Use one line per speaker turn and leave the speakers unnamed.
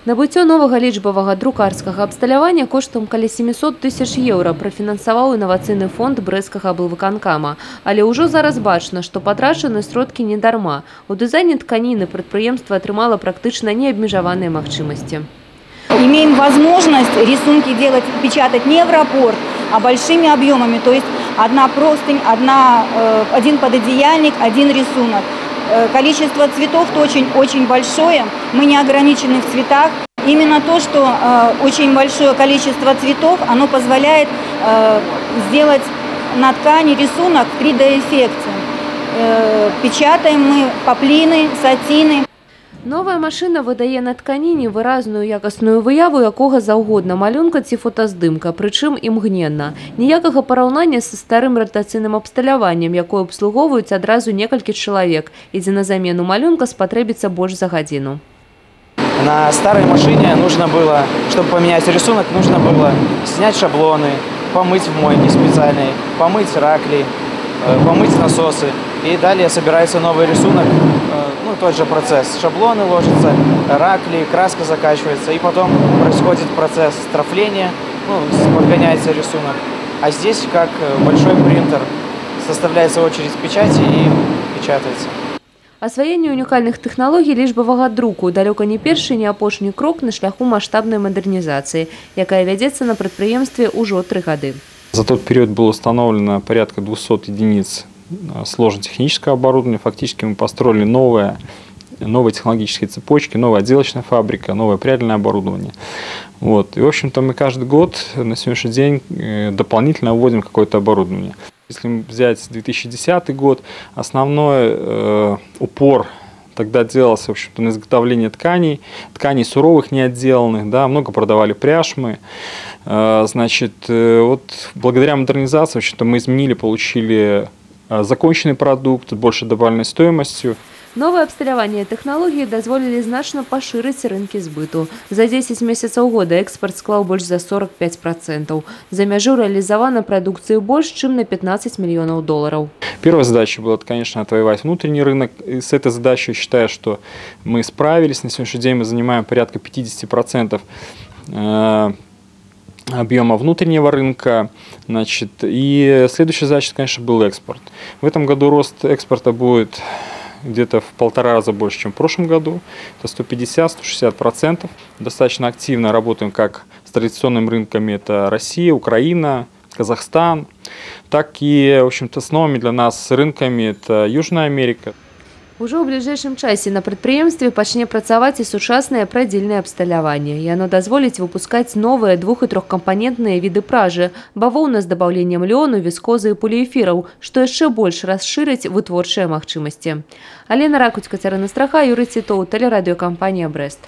Набыццё новага лічбавага друкарскага абсталявання коштам каля 700 тысяч еўра прафінансаваў інавацыйны фонд брэсцкага аблвыканкама. Але ўжо зараз бачна, што патрачаны сродкі не дарма. У дызайне тканіны прадпрыемства атрымала практычна неабмежаваныя магчымасці.
Имеем возможность рисунки делать, печатать не в раппорт, а большими объемами. То есть одна простынь, один пододеяльник, один рисунок. Количество цветов очень большое, мы не ограничены в цветах. Именно то, что очень большое количество цветов, оно позволяет сделать на ткани рисунок в 3D-эффекте. Печатаем мы поплины, сатины.
Новая машина выдае на тканіне выразную якасную выяву якога заўгодна малюнка ці фотаздымка, прычым імгненна. Ніякага параўнання са старым ратацыйным абсталяваннем, якое абслугоўваюць адразу некалькі чалавек, ідзе на замену малюнка спатрэбіцца больш за гадзіну.
На старой машине нужно было, чтобы поменять рисунок, нужно было снять шаблоны, помыть в мойке специальной, помыть ракли, помыть насосы. И далее собирается новый рисунок, тот же процесс. Шаблоны ложатся, ракли, краска закачивается, и потом происходит процесс трафления, подгоняется рисунок. А здесь, как большой принтер, составляется очередь печати и печатается.
Асваенне унікальных тэхналогій лічбавага друку далёка не першы, не апошні крок на шляху маштабнай мадэрнізацыі, якая вядзецца на прадпрыемстве ўжо 3 гады.
За тот период было установлено порядка 200 единиц сложно-технического оборудования. Фактически мы построили новые технологические цепочки, новая отделочная фабрика, новое прядельное оборудование. И, в общем-то, мы каждый год на сегодняшний день дополнительно вводим какое-то оборудование. Если взять 2010 год, основной упор тогда делался, в общем-то, на изготовление тканей суровых, неотделанных, много продавали пряж мы. Благодаря модернизации, в общем-то, мы изменили, получили законченный продукт, больше добавленной стоимостью.
Новое абсталяванне тэхналогіі дазволілі значна пашырыць рынкі збыту. За 10 месяцаў года экспорт склаў больш за 45%. За мяжу реализована продукции больше, чем на 15 миллионов долларов.
Первая задача была, конечно, отвоевать внутренний рынок. И с этой задачей считаю, что мы справились. На сегодняшний день мы занимаем порядка 50% объема внутреннего рынка. И следующая задача, конечно, был экспорт. В этом году рост экспорта будет где-то в 1,5 раза больше, чем в прошлом году. Это 150-160%. Достаточно активно работаем как с традиционными рынками. Это Россия, Украина, Казахстан. Так и, в общем-то, с новыми для нас рынками. Это Южная Америка.
Уже ў бліжэйшым часе на прадпрыемстве пачне працаваць і сучаснае прадзільнае абсталяванне. Яно дазволіць выпускаць новыя 2- і 3-кампанентныя віды пражы, бавоўна з дабаўленнем лёну, віскозы і поліэфіраў, што яшчэ больш расшырыць вытворчыя магчымасці. Алена Ракуць, Кацярына Страха, Юрый Цітоў, тэлерадыёкампанія «Брэст».